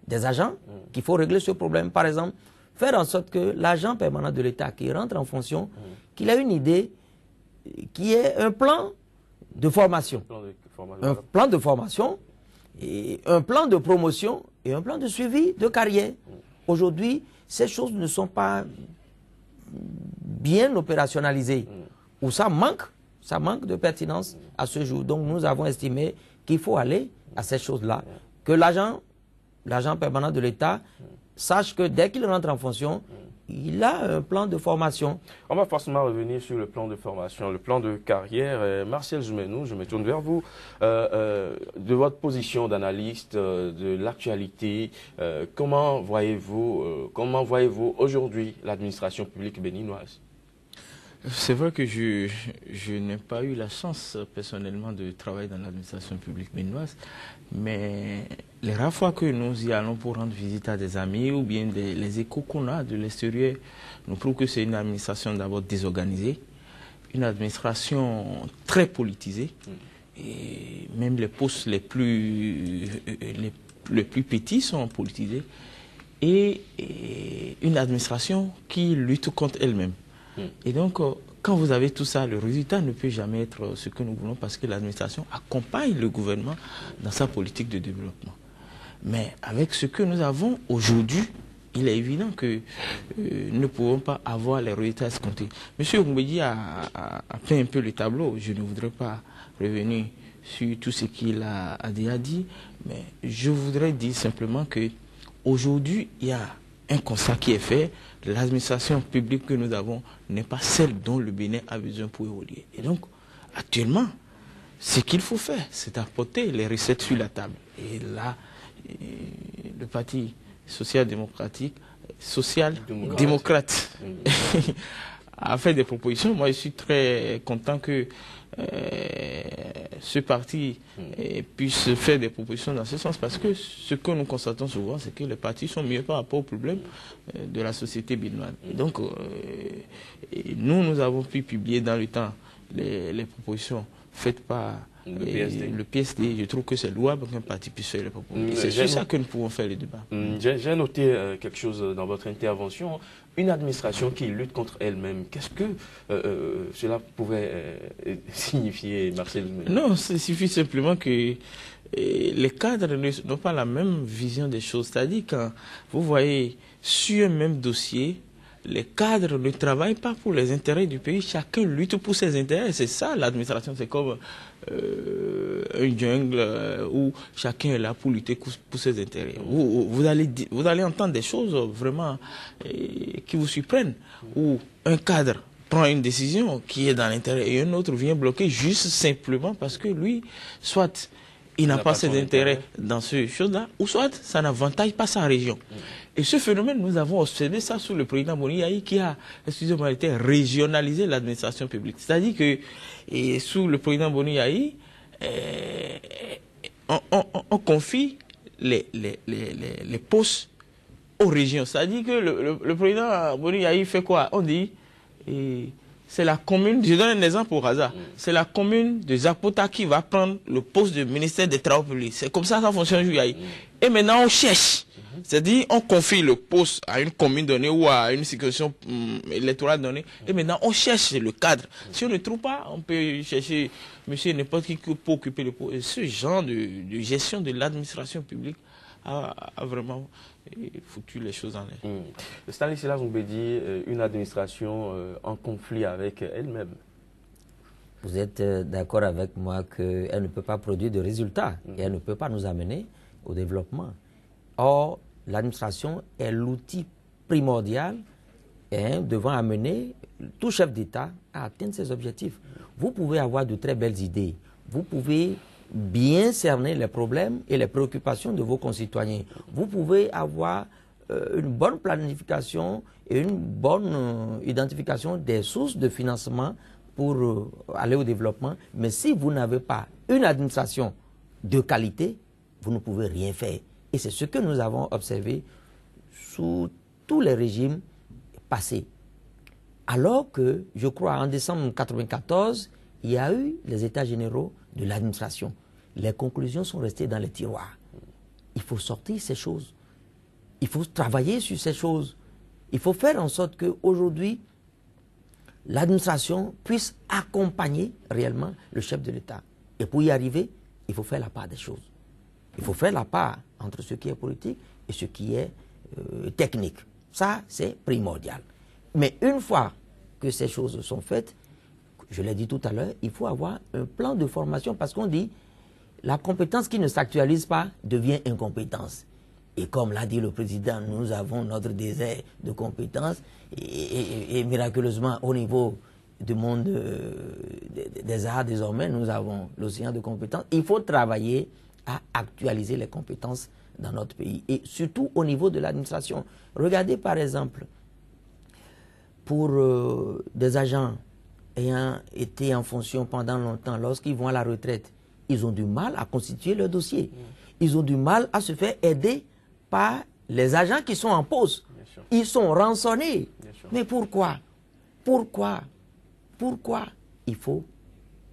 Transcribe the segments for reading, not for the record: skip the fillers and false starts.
des agents qu'il faut régler ce problème. Par exemple, faire en sorte que l'agent permanent de l'État qui rentre en fonction, qu'il a une idée qui est un plan de formation. Un plan de formation, et un plan de promotion et un plan de suivi de carrière. Aujourd'hui, ces choses ne sont pas bien opérationnalisées. Ou ça manque de pertinence à ce jour. Donc nous avons estimé qu'il faut aller à ces choses-là. Que l'agent permanent de l'État sache que dès qu'il rentre en fonction, il a un plan de formation. On va forcément revenir sur le plan de formation, le plan de carrière. Martial Djoumenou, je me tourne vers vous. De votre position d'analyste de l'actualité, comment voyez-vous aujourd'hui l'administration publique béninoise? C'est vrai que je n'ai pas eu la chance personnellement de travailler dans l'administration publique béninoise, mais les rares fois que nous y allons pour rendre visite à des amis ou bien les échos qu'on a de l'extérieur nous prouvent que c'est une administration d'abord désorganisée, une administration très politisée, et même les postes les plus petits sont politisés, et une administration qui lutte contre elle-même. Et donc, quand vous avez tout ça, le résultat ne peut jamais être ce que nous voulons parce que l'administration accompagne le gouvernement dans sa politique de développement. Mais avec ce que nous avons aujourd'hui, il est évident que nous ne pouvons pas avoir les résultats escomptés. M. Oumbédi a peint un peu le tableau. Je ne voudrais pas revenir sur tout ce qu'il a déjà dit, mais je voudrais dire simplement que aujourd'hui, il y a un constat qui est fait. L'administration publique que nous avons n'est pas celle dont le Bénin a besoin pour évoluer. Et donc, actuellement, ce qu'il faut faire, c'est apporter les recettes sur la table. Et là, le Parti social-démocrate a fait des propositions. Moi, je suis très content que ce parti puisse faire des propositions dans ce sens, parce que ce que nous constatons souvent, c'est que les partis sont mieux par rapport aux problèmes de la société béninoise. Donc, nous avons pu publier dans le temps les propositions faites par le PSD. Je trouve que c'est louable qu'un parti puisse faire les propositions. C'est sur ça que nous pouvons faire le débat. J'ai noté quelque chose dans votre intervention. Une administration qui lutte contre elle-même, qu'est-ce que cela pouvait signifier, Marcel? Non, ça suffit simplement que les cadres n'ont pas la même vision des choses. C'est-à-dire quand vous voyez sur un même dossier, les cadres ne travaillent pas pour les intérêts du pays, chacun lutte pour ses intérêts. C'est ça l'administration, c'est comme un jungle où chacun est là pour lutter pour ses intérêts. Vous allez entendre des choses vraiment qui vous surprennent, où un cadre prend une décision qui est dans l'intérêt et un autre vient bloquer juste simplement parce que lui, soit il n'a pas ses intérêts dans ce chose-là, ou soit ça n'avantage pas sa région. Et ce phénomène, nous avons observé ça sous le président Boni Yayi qui a, excusez-moi, régionalisé l'administration publique. C'est-à-dire que sous le président Boni Yayi, on confie les postes aux régions. C'est-à-dire que le président Boni Yayi fait quoi? On dit, c'est la commune, je donne un exemple au hasard, c'est la commune de Zapota qui va prendre le poste de ministère des Travaux publics. C'est comme ça fonctionne Juyaï. Et maintenant on cherche. C'est-à-dire, on confie le poste à une commune donnée ou à une circonscription électorale donnée. Et maintenant, on cherche le cadre. Si on ne trouve pas, on peut chercher monsieur n'importe qui pour occuper le poste. Et ce genre de gestion de l'administration publique a vraiment foutu les choses en l'air. Stanislas Oumbédi, une administration en conflit avec elle-même. Vous êtes d'accord avec moi qu'elle ne peut pas produire de résultats et elle ne peut pas nous amener au développement. Or, l'administration est l'outil primordial devant amener tout chef d'État à atteindre ses objectifs. Vous pouvez avoir de très belles idées, vous pouvez bien cerner les problèmes et les préoccupations de vos concitoyens. Vous pouvez avoir une bonne planification et une bonne identification des sources de financement pour aller au développement. Mais si vous n'avez pas une administration de qualité, vous ne pouvez rien faire. Et c'est ce que nous avons observé sous tous les régimes passés. Alors que, je crois, en décembre 1994, il y a eu les états généraux de l'administration. Les conclusions sont restées dans les tiroirs. Il faut sortir ces choses. Il faut travailler sur ces choses. Il faut faire en sorte qu'aujourd'hui, l'administration puisse accompagner réellement le chef de l'État. Et pour y arriver, il faut faire la part des choses. Il faut faire la part entre ce qui est politique et ce qui est technique. Ça, c'est primordial. Mais une fois que ces choses sont faites, je l'ai dit tout à l'heure, il faut avoir un plan de formation parce qu'on dit la compétence qui ne s'actualise pas devient incompétence. Et comme l'a dit le président, nous avons notre désert de compétences et miraculeusement au niveau du monde des arts désormais, nous avons l'océan de compétences. Il faut travailler à actualiser les compétences dans notre pays et surtout au niveau de l'administration. Regardez par exemple, pour des agents ayant été en fonction pendant longtemps, lorsqu'ils vont à la retraite, ils ont du mal à constituer leur dossier. Ils ont du mal à se faire aider par les agents qui sont en pause. Ils sont rançonnés. Mais pourquoi? Pourquoi il faut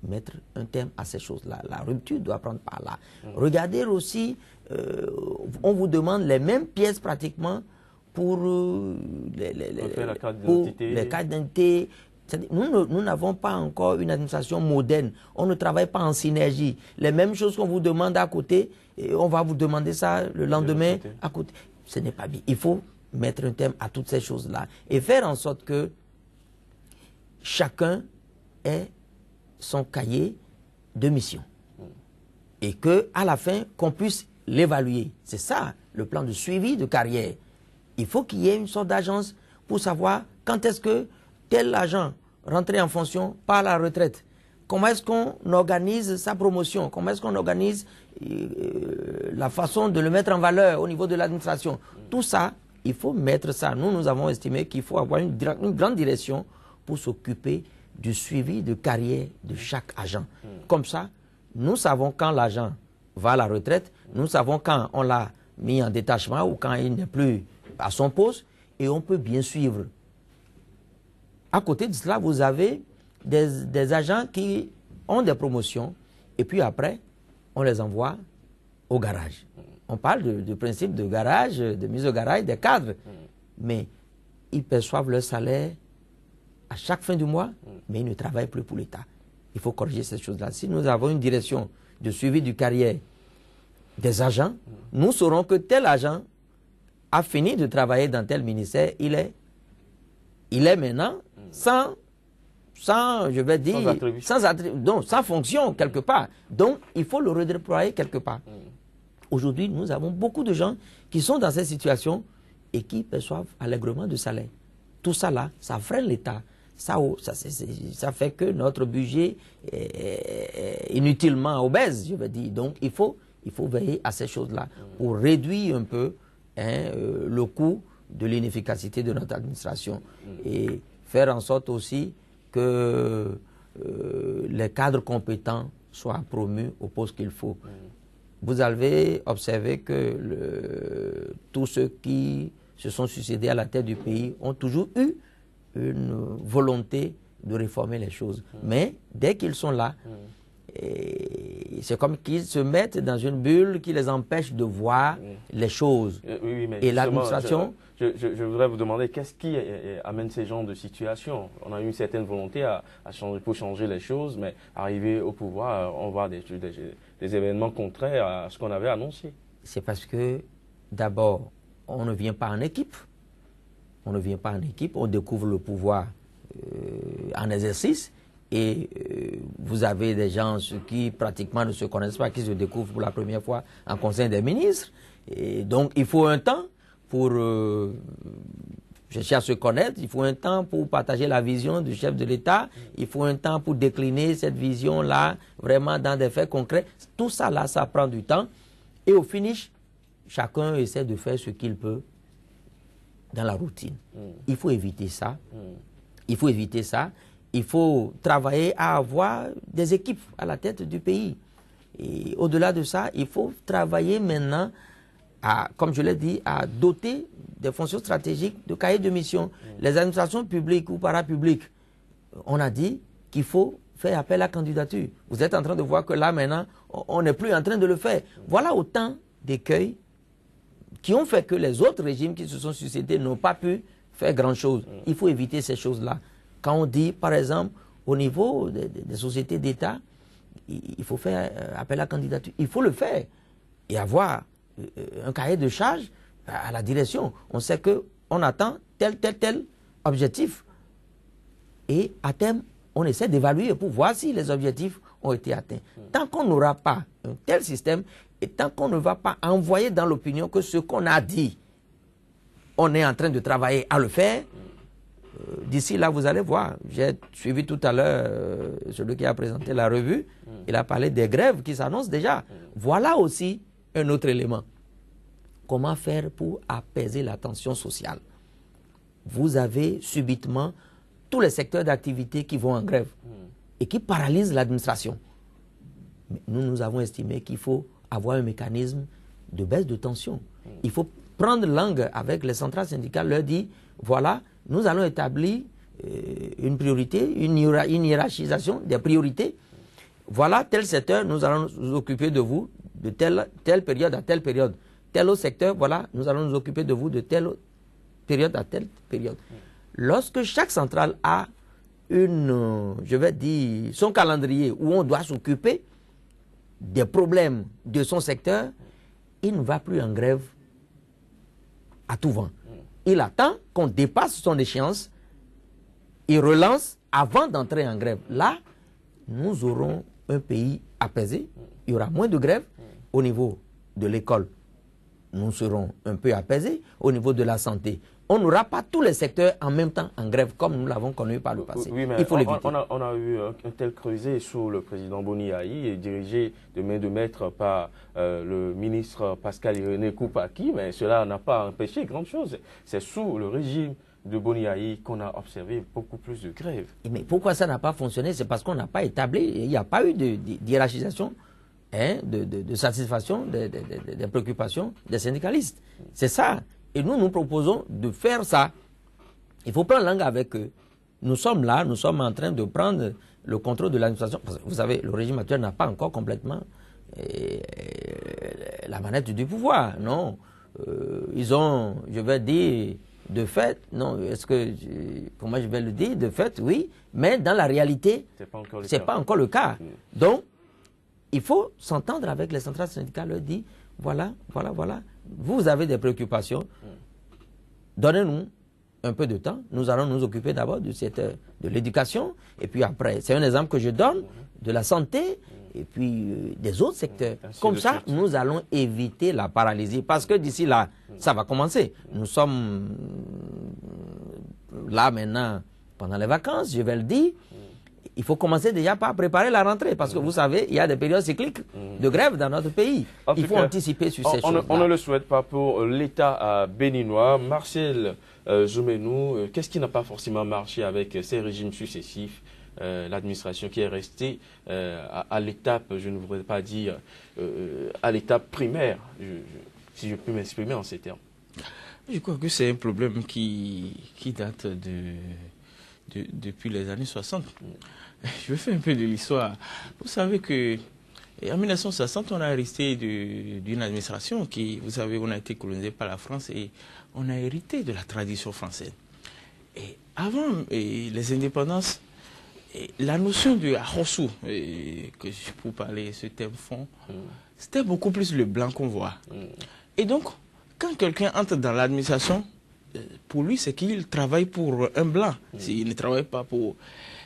mettre un terme à ces choses-là? La rupture doit prendre par là. Regardez aussi, on vous demande les mêmes pièces pratiquement pour les cartes d'identité. Nous n'avons pas encore une administration moderne. On ne travaille pas en synergie. Les mêmes choses qu'on vous demande à côté, et on va vous demander ça le lendemain à côté. Ce n'est pas bien. Il faut mettre un terme à toutes ces choses-là et faire en sorte que chacun ait son cahier de mission. Et qu'à la fin, qu'on puisse l'évaluer. C'est ça, le plan de suivi de carrière. Il faut qu'il y ait une sorte d'agence pour savoir quand est-ce que tel agent rentré en fonction par la retraite. Comment est-ce qu'on organise sa promotion? Comment est-ce qu'on organise la façon de le mettre en valeur au niveau de l'administration? Tout ça, il faut mettre ça. Nous avons estimé qu'il faut avoir une grande direction pour s'occuper du suivi de carrière de chaque agent. Comme ça, nous savons quand l'agent va à la retraite, nous savons quand on l'a mis en détachement ou quand il n'est plus à son poste et on peut bien suivre. À côté de cela, vous avez des agents qui ont des promotions et puis après, on les envoie au garage. On parle du principe de garage, de mise au garage des cadres. Mais ils perçoivent leur salaire à chaque fin du mois, mais ils ne travaillent plus pour l'État. Il faut corriger ces choses-là. Si nous avons une direction de suivi du carrière des agents, nous saurons que tel agent a fini de travailler dans tel ministère, il est maintenant sans je vais dire, sans fonction quelque part. Donc, il faut le redéployer quelque part. Aujourd'hui, nous avons beaucoup de gens qui sont dans cette situation et qui perçoivent allègrement de salaire. Tout ça là, ça freine l'État. Ça fait que notre budget est inutilement obèse, je veux dire. Donc, il faut veiller à ces choses-là pour réduire un peu le coût de l'inefficacité de notre administration et faire en sorte aussi que les cadres compétents soient promus au poste qu'il faut. Vous avez observé que tous ceux qui se sont succédés à la tête du pays ont toujours eu une volonté de réformer les choses. Mais dès qu'ils sont là, c'est comme qu'ils se mettent dans une bulle qui les empêche de voir les choses. Mais et l'administration... Je voudrais vous demander, qu'est-ce qui amène ces genres de situations? On a eu une certaine volonté pour changer les choses, mais arrivé au pouvoir, on voit des événements contraires à ce qu'on avait annoncé. C'est parce que, d'abord, on ne vient pas en équipe. On ne vient pas en équipe, on découvre le pouvoir en exercice. Et vous avez des gens qui pratiquement ne se connaissent pas, qui se découvrent pour la première fois en Conseil des ministres. Et donc, il faut un temps pour chercher à se connaître, il faut un temps pour partager la vision du chef de l'État, il faut un temps pour décliner cette vision-là vraiment dans des faits concrets. Tout ça, là, ça prend du temps. Et au finish, chacun essaie de faire ce qu'il peut dans la routine. Il faut éviter ça. Il faut éviter ça. Il faut travailler à avoir des équipes à la tête du pays. Et au-delà de ça, il faut travailler maintenant comme je l'ai dit, à doter des fonctions stratégiques de cahiers de mission. Les administrations publiques ou parapubliques, on a dit qu'il faut faire appel à candidature. Vous êtes en train de voir que là, maintenant, on n'est plus en train de le faire. Voilà autant d'écueils qui ont fait que les autres régimes qui se sont succédés n'ont pas pu faire grand-chose. Il faut éviter ces choses-là. Quand on dit, par exemple, au niveau des sociétés d'État, il faut faire appel à candidature. Il faut le faire et avoir un cahier de charge à la direction. On sait qu'on attend tel objectif. Et à terme, on essaie d'évaluer pour voir si les objectifs ont été atteints. Tant qu'on n'aura pas un tel système et tant qu'on ne va pas envoyer dans l'opinion que ce qu'on a dit, on est en train de travailler à le faire, d'ici là, vous allez voir. J'ai suivi tout à l'heure celui qui a présenté la revue. Il a parlé des grèves qui s'annoncent déjà. Voilà aussi un autre élément. Comment faire pour apaiser la tension sociale? Vous avez subitement tous les secteurs d'activité qui vont en grève et qui paralysent l'administration. Mais nous avons estimé qu'il faut avoir un mécanisme de baisse de tension. Il faut prendre langue avec les centrales syndicales, leur dire, voilà, nous allons établir une priorité, une hiérarchisation des priorités. Voilà, tel secteur, nous allons nous occuper de vous de telle période à telle période. Tel autre secteur, voilà, nous allons nous occuper de vous de telle période à telle période. Lorsque chaque centrale a je vais dire, son calendrier où on doit s'occuper des problèmes de son secteur, il ne va plus en grève à tout vent. Il attend qu'on dépasse son échéance, il relance avant d'entrer en grève. Là, nous aurons un pays apaisé, il y aura moins de grèves au niveau de l'école. Nous serons un peu apaisés au niveau de la santé. On n'aura pas tous les secteurs en même temps en grève comme nous l'avons connu par le passé. Oui, mais il faut l'éviter. On a eu un tel creuset sous le président Boni Yayi et dirigé de main de maître par le ministre Pascal Irénée Koupaki, mais cela n'a pas empêché grand chose. C'est sous le régime de Boni Yayi qu'on a observé beaucoup plus de grèves. Mais pourquoi ça n'a pas fonctionné? C'est parce qu'on n'a pas établi, il n'y a pas eu de hiérarchisation, de satisfaction des préoccupations des syndicalistes. C'est ça. Et nous proposons de faire ça. Il faut prendre langue avec eux. Nous sommes là, nous sommes en train de prendre le contrôle de l'administration. Vous savez, le régime actuel n'a pas encore complètement la manette du pouvoir. Non. Ils ont, je vais dire, de fait, non, comment je vais le dire? De fait, oui, mais dans la réalité, ce n'est pas encore le cas. Donc, il faut s'entendre avec les centrales syndicales, leur dire, voilà, vous avez des préoccupations, donnez-nous un peu de temps, nous allons nous occuper d'abord du secteur de l'éducation, et puis après, c'est un exemple que je donne, de la santé, et puis des autres secteurs. Comme ça, nous allons éviter la paralysie, parce que d'ici là, ça va commencer. Nous sommes là maintenant, pendant les vacances, je vais le dire, il faut commencer déjà par préparer la rentrée, parce que vous savez, il y a des périodes cycliques de grève dans notre pays. Il faut anticiper sur ces choses-là. On ne le souhaite pas pour l'État béninois. Marcel Djomenou, qu'est-ce qui n'a pas forcément marché avec ces régimes successifs? L'administration qui est restée à l'étape, je ne voudrais pas dire à l'étape primaire, si je peux m'exprimer en ces termes. Je crois que c'est un problème qui date depuis les années 60. Je vais faire un peu de l'histoire. Vous savez que en 1960, on a hérité d'une administration qui, vous savez, on a été colonisé par la France et on a hérité de la tradition française. Et avant les indépendances, la notion de Ahosu, que pour parler ce thème fond, c'était beaucoup plus le blanc qu'on voit. Et donc, quand quelqu'un entre dans l'administration, pour lui, c'est qu'il travaille pour un blanc. Il ne travaille pas pour...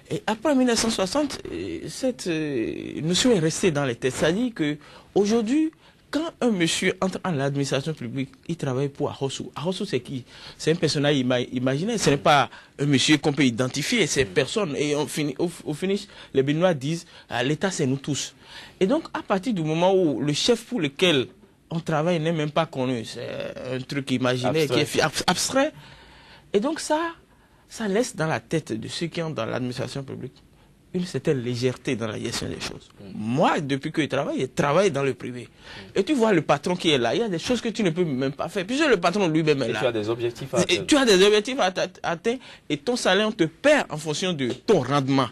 Et après 1960, cette notion est restée dans les têtes. C'est-à-dire qu'aujourd'hui, quand un monsieur entre en l'administration publique, il travaille pour Ahosu. Ahosu, c'est qui? C'est un personnage imaginaire. Ce n'est pas un monsieur qu'on peut identifier. C'est personne. Et au finish, les Béninois disent l'État, c'est nous tous. Et donc, à partir du moment où le chef pour lequel on travaille n'est même pas connu, c'est un truc imaginaire qui est abstrait. Et donc ça laisse dans la tête de ceux qui sont dans l'administration publique une certaine légèreté dans la gestion des choses. Moi, depuis que je travaille dans le privé. Et tu vois le patron qui est là, il y a des choses que tu ne peux même pas faire. Puisque le patron lui-même est là. Tu as des objectifs à atteindre. Tu as des objectifs à atteindre et ton salaire, on te perd en fonction de ton rendement.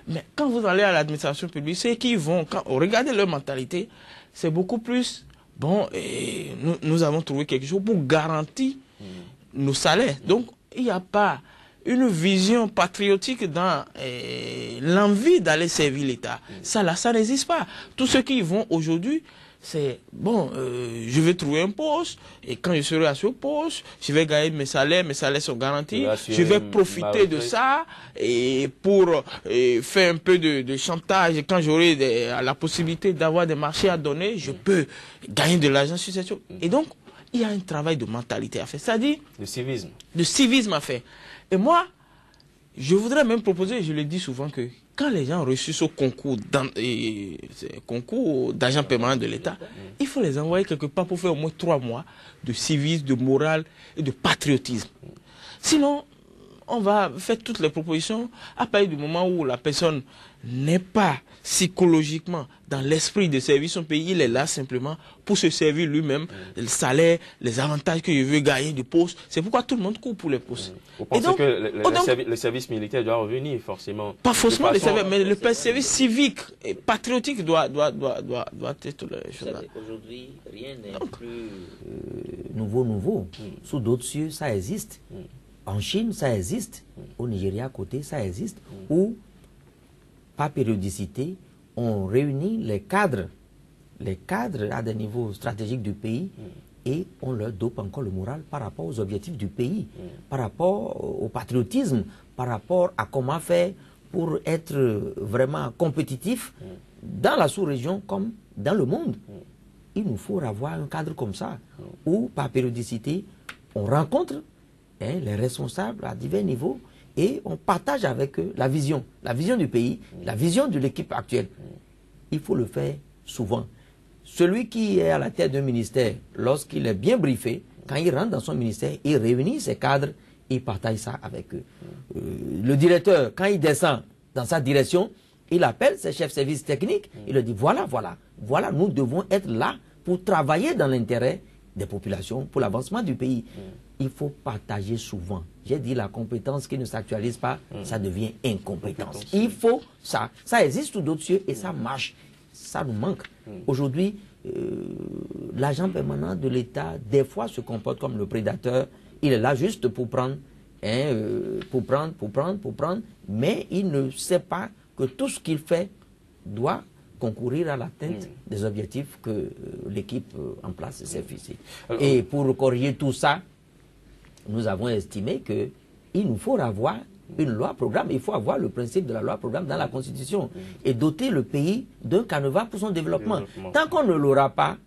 Mais quand vous allez à l'administration publique, ceux qui vont, regardez leur mentalité, c'est beaucoup plus bon, nous avons trouvé quelque chose pour garantir nos salaires. Donc, il n'y a pas une vision patriotique dans l'envie d'aller servir l'État. Ça, là, ça n'existe pas. Tous ceux qui y vont aujourd'hui, c'est, bon, je vais trouver un poste, et quand je serai à ce poste, je vais gagner mes salaires sont garantis, je vais profiter de ça, et pour faire un peu de chantage, quand j'aurai la possibilité d'avoir des marchés à donner, je peux gagner de l'argent sur cette chose. Et donc, il y a un travail de mentalité à faire, c'est-à-dire... De civisme. De civisme à faire. Et moi, je voudrais même proposer, je le dis souvent, que quand les gens ont reçu ce concours d'agent permanent de l'État, il faut les envoyer quelque part pour faire au moins 3 mois de civisme, de morale et de patriotisme. Sinon, on va faire toutes les propositions à partir du moment où la personne n'est pas psychologiquement dans l'esprit de servir son pays, il est là simplement pour se servir lui-même, le salaire, les avantages que je veux gagner du poste. C'est pourquoi tout le monde court pour les postes. Vous pensez que le service militaire doit revenir forcément? Pas forcément le service, mais le service civique et patriotique doit être les choses là. Aujourd'hui, rien n'est plus nouveau. Sous d'autres cieux, ça existe. En Chine, ça existe. Au Nigeria, à côté, ça existe. Où, par périodicité, on réunit les cadres à des niveaux stratégiques du pays et on leur dope encore le moral par rapport aux objectifs du pays, par rapport au patriotisme, par rapport à comment faire pour être vraiment compétitif dans la sous-région comme dans le monde. Il nous faut avoir un cadre comme ça, où par périodicité, on rencontre les responsables à divers niveaux et on partage avec eux la vision du pays, la vision de l'équipe actuelle. Il faut le faire souvent. Celui qui est à la tête d'un ministère, lorsqu'il est bien briefé, quand il rentre dans son ministère, il réunit ses cadres et il partage ça avec eux. Le directeur, quand il descend dans sa direction, il appelle ses chefs de service techniques, il leur dit voilà, nous devons être là pour travailler dans l'intérêt des populations, pour l'avancement du pays. Il faut partager souvent. J'ai dit la compétence qui ne s'actualise pas, ça devient incompétence. Il faut ça. Ça existe sous d'autres cieux et ça marche. Ça nous manque. Aujourd'hui, l'agent permanent de l'État, des fois, se comporte comme le prédateur. Il est là juste pour prendre, pour prendre, mais il ne sait pas que tout ce qu'il fait doit concourir à l'atteinte des objectifs que l'équipe en place s'est fixée. Et pour corriger tout ça, nous avons estimé qu'il nous faut avoir une loi-programme. Il faut avoir le principe de la loi-programme dans la Constitution et doter le pays d'un canevas pour son développement. Tant qu'on ne l'aura pas,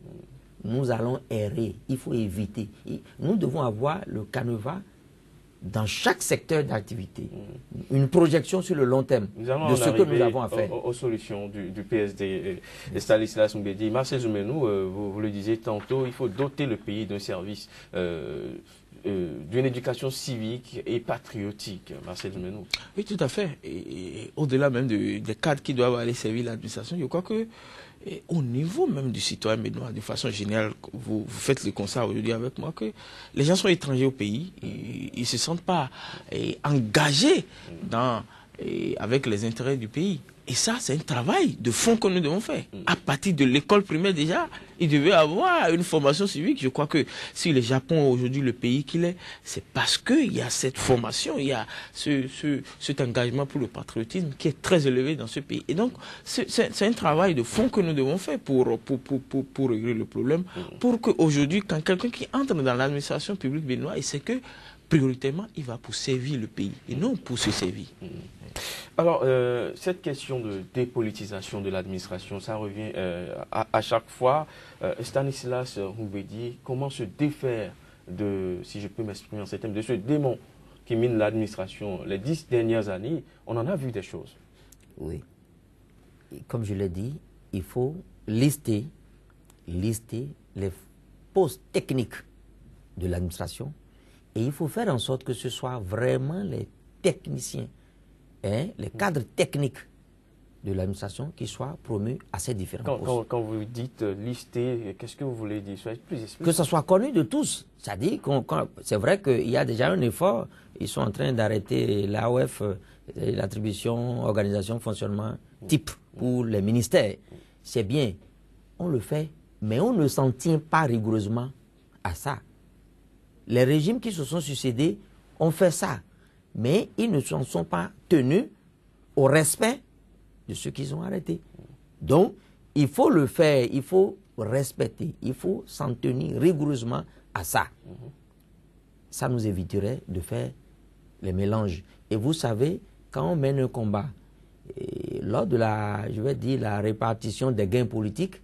nous allons errer. Il faut éviter. Nous devons avoir le canevas dans chaque secteur d'activité, une projection sur le long terme de ce que nous avons à faire. Aux solutions du PSD, Stanislas Mbedi. Marcel Zoumenou, vous le disiez tantôt, il faut doter le pays d'un service, d'une éducation civique et patriotique. Marcel Zoumenou. Oui, tout à fait. Et au-delà même des cadres qui doivent aller servir l'administration, je crois que au niveau même du citoyen béninois, de façon générale, vous faites le constat aujourd'hui avec moi que les gens sont étrangers au pays, ils ne se sentent pas engagés avec les intérêts du pays. Et ça, c'est un travail de fond que nous devons faire. À partir de l'école primaire déjà, il devait avoir une formation civique. Je crois que si le Japon aujourd'hui le pays qu'il est, c'est parce qu'il y a cette formation, il y a cet engagement pour le patriotisme qui est très élevé dans ce pays. Et donc, c'est un travail de fond que nous devons faire pour régler le problème, pour qu'aujourd'hui, quand quelqu'un qui entre dans l'administration publique béninoise, il sait que prioritairement, il va pour servir le pays et non pour se servir. Alors, cette question de dépolitisation de l'administration, ça revient à chaque fois. Stanislas Mbedi, comment se défaire de, si je peux m'exprimer en ces termes, de ce démon qui mine l'administration les 10 dernières années? On en a vu des choses. Oui. Et comme je l'ai dit, il faut lister les postes techniques de l'administration et il faut faire en sorte que ce soit vraiment les techniciens, les cadres techniques de l'administration qui soient promus à ces différents postes. Quand vous dites lister, qu'est-ce que vous voulez dire? Soyez plus explicite. Que ce soit connu de tous. C'est-à-dire c'est vrai qu'il y a déjà un effort. Ils sont en train d'arrêter l'AOF, l'attribution, organisation, fonctionnement type pour les ministères. C'est bien. On le fait Mais on ne s'en tient pas rigoureusement à ça. Les régimes qui se sont succédés ont fait ça, mais ils ne s'en sont pas tenus au respect de ceux qu'ils ont arrêtés. Donc, il faut le faire, il faut respecter, il faut s'en tenir rigoureusement à ça. Ça nous éviterait de faire les mélanges. Et vous savez, quand on mène un combat, lors de la répartition des gains politiques,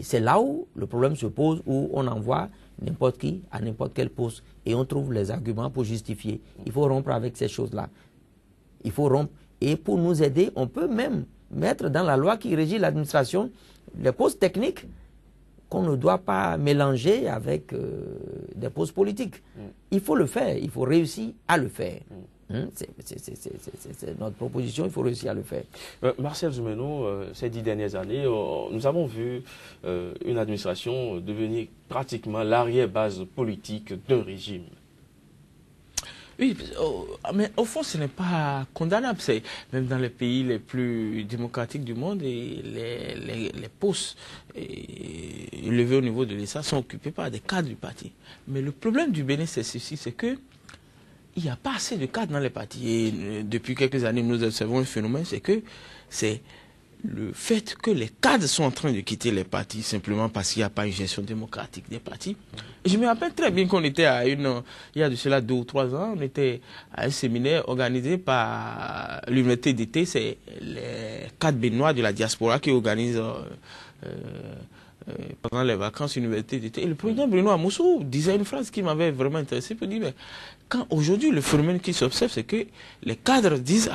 c'est là où le problème se pose, où on envoie n'importe qui à n'importe quel poste et on trouve les arguments pour justifier. Il faut rompre avec ces choses-là. Il faut rompre. Et pour nous aider, on peut même mettre dans la loi qui régit l'administration les postes techniques qu'on ne doit pas mélanger avec des postes politiques. Il faut le faire, il faut réussir à le faire. C'est notre proposition, il faut réussir à le faire. Marcel Djoumeno, ces 10 dernières années, nous avons vu une administration devenir pratiquement l'arrière-base politique d'un régime. Oui, mais au fond, ce n'est pas condamnable. C'est même dans les pays les plus démocratiques du monde, et les postes élevés au niveau de l'État sont occupés par des cadres du parti. Mais le problème du Bénin, c'est ceci, c'est que il n'y a pas assez de cadres dans les partis. Et depuis quelques années, nous observons un phénomène, c'est que c'est le fait que les cadres sont en train de quitter les partis simplement parce qu'il n'y a pas une gestion démocratique des partis. Et je me rappelle très bien qu'on était il y a de cela 2 ou 3 ans, on était à un séminaire organisé par l'université d'été, c'est les cadres béninois de la diaspora qui organisent pendant les vacances l'université d'été. Et le président Bruno Amoussou disait une phrase qui m'avait vraiment intéressé, pour dire, mais quand aujourd'hui le phénomène qui s'observe, c'est que les cadres disent,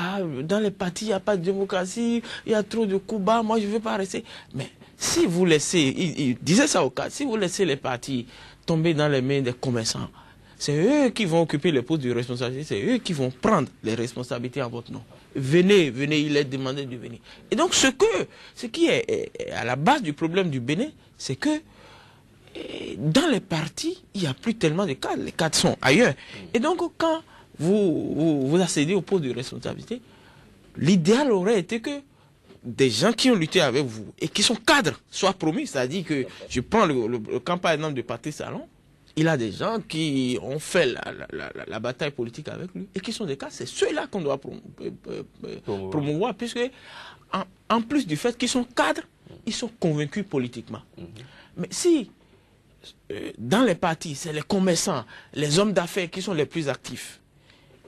dans les partis il n'y a pas de démocratie, il y a trop de coups bas, moi je ne veux pas rester. Mais si vous laissez, il disait ça aux cadres, si vous laissez les partis tomber dans les mains des commerçants, c'est eux qui vont occuper les postes de responsabilité, c'est eux qui vont prendre les responsabilités en votre nom. Venez, il est demandé de venir. Et donc ce qui est à la base du problème du Bénin, c'est que dans les partis, il n'y a plus tellement de cadres. Les cadres sont ailleurs. Et donc, quand vous accédez au poste de responsabilité, l'idéal aurait été que des gens qui ont lutté avec vous et qui sont cadres soient promis. C'est-à-dire que je prends le camp par exemple de Patrice Talon. Il a des gens qui ont fait la bataille politique avec lui et qui sont des cadres. C'est ceux-là qu'on doit promouvoir, puisque en plus du fait qu'ils sont cadres, ils sont convaincus politiquement. Mais si dans les partis, c'est les commerçants, les hommes d'affaires qui sont les plus actifs,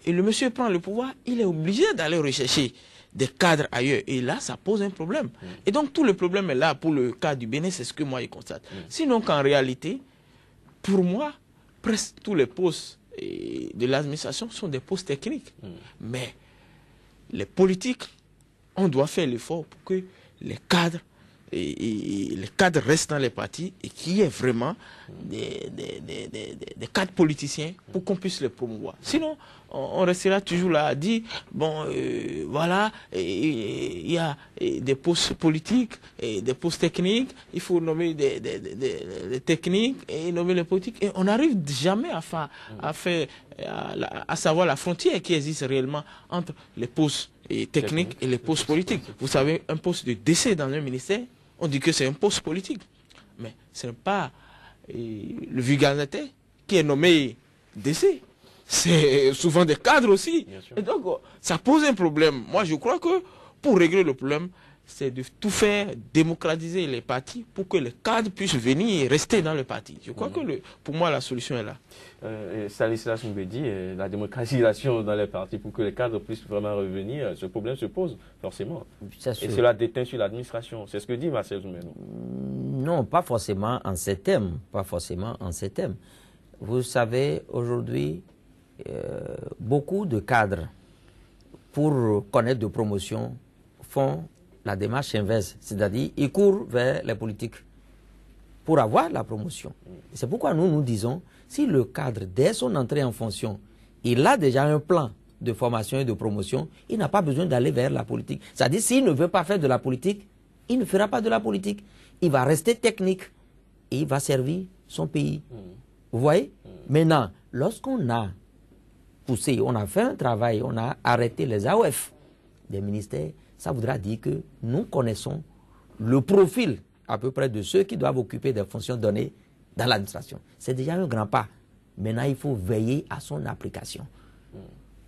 et le monsieur prend le pouvoir, il est obligé d'aller rechercher des cadres ailleurs. Et là, ça pose un problème. Et donc, tout le problème est là pour le cas du Bénin, c'est ce que moi, je constate. Sinon, qu'en réalité, pour moi, presque tous les postes de l'administration sont des postes techniques. Mais les politiques, on doit faire l'effort pour que les cadres restent dans les partis et qu'il y ait vraiment des cadres politiciens pour qu'on puisse les promouvoir. Sinon, on restera toujours là à dire, bon, voilà, il y a des postes politiques et des postes techniques, il faut nommer des techniques et nommer les politiques. Et on n'arrive jamais à savoir la frontière qui existe réellement entre les postes techniques et les postes politiques. Vous savez, un poste de décès dans un ministère, on dit que c'est un poste politique. Mais ce n'est pas le vulgarisateur qui est nommé décès. C'est souvent des cadres aussi. Et donc, ça pose un problème. Moi, je crois que pour régler le problème, c'est de tout faire démocratiser les partis pour que les cadres puissent venir et rester dans le parti. Je crois que pour moi, la solution est là. Stanislas Mbedi, la démocratisation dans les partis pour que les cadres puissent vraiment revenir, ce problème se pose forcément. Et cela déteint sur l'administration. C'est ce que dit Marcel Djoumeno. Non, pas forcément en ces termes. Pas forcément en ces termes. Vous savez, aujourd'hui, beaucoup de cadres, pour connaître de promotion, font la démarche inverse, c'est-à-dire ils courent vers les politiques pour avoir la promotion. C'est pourquoi nous disons, si le cadre, dès son entrée en fonction, il a déjà un plan de formation et de promotion, il n'a pas besoin d'aller vers la politique. C'est-à-dire, s'il ne veut pas faire de la politique, il ne fera pas de la politique. Il va rester technique et il va servir son pays. Vous voyez? Maintenant, lorsqu'on a poussé, on a fait un travail, on a arrêté les AOF des ministères, ça voudra dire que nous connaissons le profil à peu près de ceux qui doivent occuper des fonctions données dans l'administration. C'est déjà un grand pas. Maintenant, il faut veiller à son application.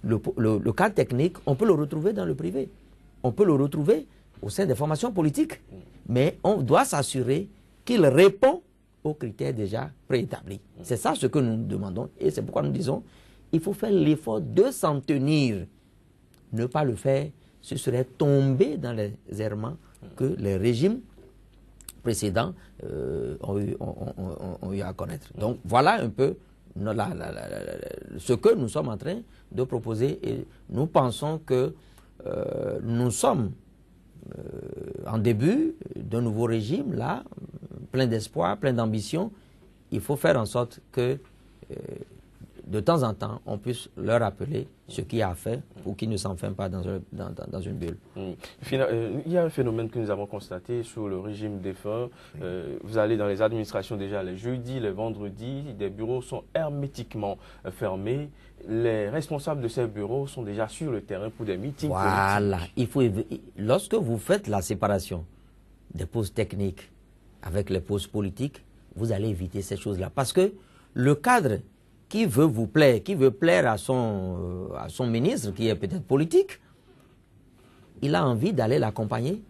Le cadre technique, on peut le retrouver dans le privé. On peut le retrouver au sein des formations politiques. Mais on doit s'assurer qu'il répond aux critères déjà préétablis. C'est ça ce que nous demandons. Et c'est pourquoi nous disons, il faut faire l'effort de s'en tenir. Ne pas le faire, ce serait tomber dans les errements que les régimes précédents ont eu à connaître. Donc voilà un peu ce que nous sommes en train de proposer. Et nous pensons que nous sommes en début d'un nouveau régime, là, plein d'espoir, plein d'ambition. Il faut faire en sorte que de temps en temps, on puisse leur rappeler ce qu'il y a à faire pour qu'ils ne s'enferment pas dans une bulle. Il y a un phénomène que nous avons constaté sur le régime défunt. Vous allez dans les administrations déjà les jeudis, les vendredis, des bureaux sont hermétiquement fermés. Les responsables de ces bureaux sont déjà sur le terrain pour des meetings politiques. Lorsque vous faites la séparation des postes techniques avec les postes politiques, vous allez éviter ces choses-là. Parce que le cadre qui veut vous plaire, qui veut plaire à son ministre, qui est peut-être politique, il a envie d'aller l'accompagner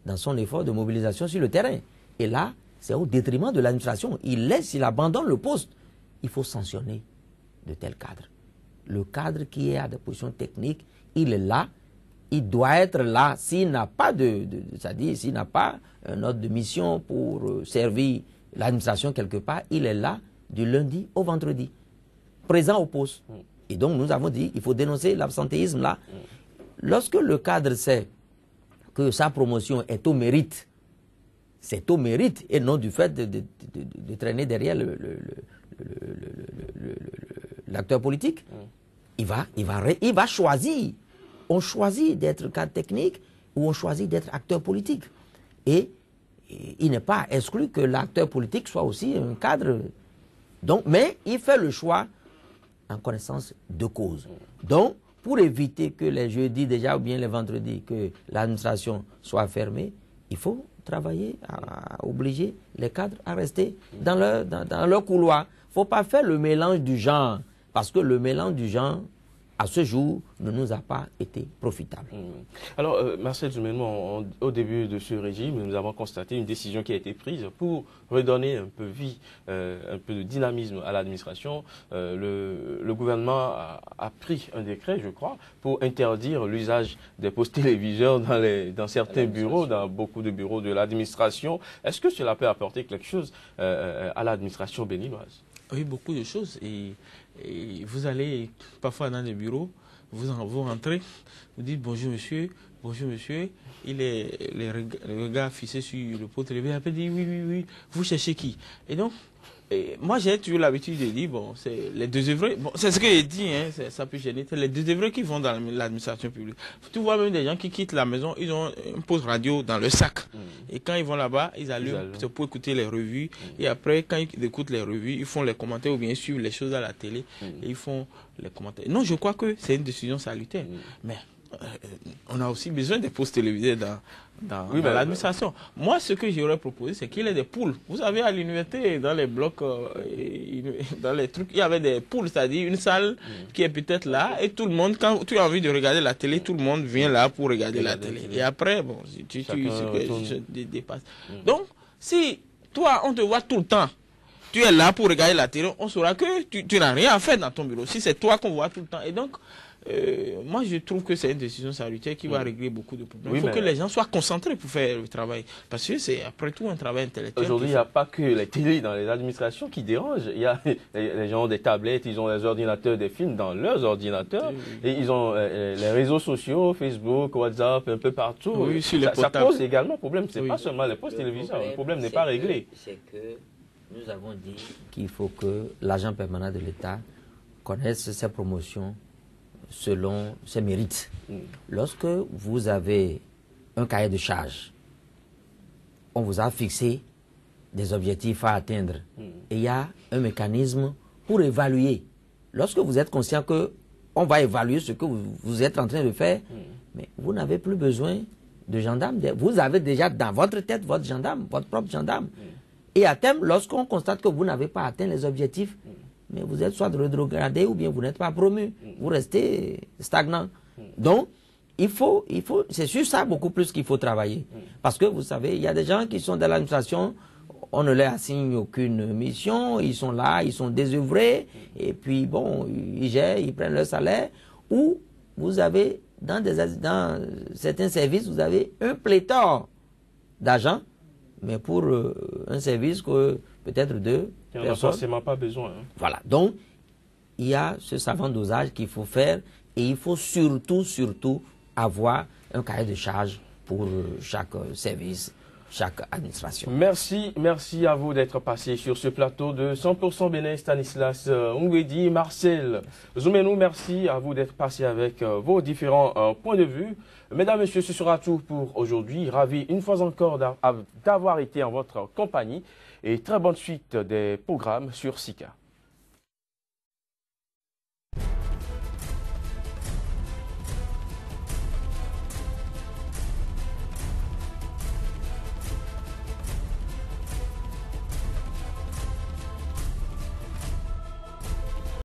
dans son effort de mobilisation sur le terrain. Et là, c'est au détriment de l'administration. Il abandonne le poste. Il faut sanctionner de tels cadres. Le cadre qui est à des positions techniques, il est là, il doit être là. S'il n'a pas c'est-à-dire s'il n'a pas un ordre de mission pour servir l'administration quelque part, il est là du lundi au vendredi, présent au poste. Et donc nous avons dit, il faut dénoncer l'absentéisme là. Lorsque le cadre sait que sa promotion est au mérite, c'est au mérite et non du fait de traîner derrière l'acteur politique, il va choisir. On choisit d'être cadre technique ou on choisit d'être acteur politique. Et il n'est pas exclu que l'acteur politique soit aussi un cadre. Donc, mais il fait le choix en connaissance de cause. Donc, pour éviter que les jeudis déjà ou bien les vendredis, que l'administration soit fermée, il faut travailler à obliger les cadres à rester dans leur couloir. Il ne faut pas faire le mélange du genre, parce que le mélange du genre, à ce jour, ne nous a pas été profitable. Alors, Marcel Djoumainou, au début de ce régime, nous avons constaté une décision qui a été prise pour redonner un peu vie, un peu de dynamisme à l'administration. Le gouvernement a pris un décret, je crois, pour interdire l'usage des postes téléviseurs dans certains bureaux, dans beaucoup de bureaux de l'administration. Est-ce que cela peut apporter quelque chose à l'administration béninoise? Oui, beaucoup de choses. Et vous allez parfois dans les bureaux, vous rentrez, vous dites bonjour monsieur, il est le regard fixé sur le pot téléviseur, après dit oui, vous cherchez qui? Et donc, moi j'ai toujours l'habitude de dire, bon, c'est les désœuvrés, bon, c'est ce que j'ai dit, hein, ça peut gêner, c'est les désœuvrés qui vont dans l'administration publique. Tu vois même des gens qui quittent la maison, ils ont un poste radio dans le sac. Et quand ils vont là-bas, ils allument pour écouter les revues. Et après, quand ils écoutent les revues, ils font les commentaires ou bien suivent les choses à la télé. Et ils font les commentaires. Non, je crois que c'est une décision salutaire. Mais on a aussi besoin des postes télévisés dans l'administration. Moi, ce que j'aurais proposé, c'est qu'il y ait des poules. Vous savez, à l'université, dans les blocs, dans les trucs, il y avait des poules, c'est-à-dire une salle qui est peut-être là, et tout le monde, quand tu as envie de regarder la télé, tout le monde vient là pour regarder la télé. Et après, bon, je dépasse. Donc, si toi, on te voit tout le temps, tu es là pour regarder la télé, on saura que tu n'as rien à faire dans ton bureau. Si c'est toi qu'on voit tout le temps. Et donc, moi, je trouve que c'est une décision salutaire qui va régler beaucoup de problèmes. Il faut que les gens soient concentrés pour faire le travail. Parce que c'est, après tout, un travail intellectuel. Aujourd'hui, il n'y a pas que les télés dans les administrations qui dérangent. Il y a les gens ont des tablettes, ils ont des ordinateurs, des films dans leurs ordinateurs. Et ils ont les réseaux sociaux, Facebook, WhatsApp, un peu partout. Oui, ça pose également problème. Ce n'est pas seulement les postes téléviseurs. Le problème n'est pas réglé. C'est que nous avons dit qu'il faut que l'agent permanent de l'État connaisse ses promotions selon ses mérites. Lorsque vous avez un cahier de charge, on vous a fixé des objectifs à atteindre et il y a un mécanisme pour évaluer. Lorsque vous êtes conscient que on va évaluer ce que vous êtes en train de faire, mais vous n'avez plus besoin de gendarme. Vous avez déjà dans votre tête votre gendarme, votre propre gendarme. Et à terme, lorsqu'on constate que vous n'avez pas atteint les objectifs, mais vous êtes soit rétrogradé ou bien vous n'êtes pas promu. Vous restez stagnant. Donc, c'est sur ça beaucoup plus qu'il faut travailler. Parce que vous savez, il y a des gens qui sont dans l'administration, on ne leur assigne aucune mission, ils sont là, ils sont désœuvrés, et puis bon, ils gèrent, ils prennent leur salaire. Ou vous avez, dans certains services, vous avez un pléthore d'agents, mais pour un service que peut-être deux personnes. Il n'y en a forcément pas besoin. Hein. Voilà. Donc, il y a ce savant dosage qu'il faut faire, et il faut surtout avoir un cahier de charge pour chaque service, chaque administration. Merci à vous d'être passé sur ce plateau de 100% Bénin. Stanislas Ngwedi, Marcel Zoumenou, merci à vous d'être passé avec vos différents points de vue. Mesdames, Messieurs, ce sera tout pour aujourd'hui. Ravi une fois encore d'avoir été en votre compagnie et très bonne suite des programmes sur SICA.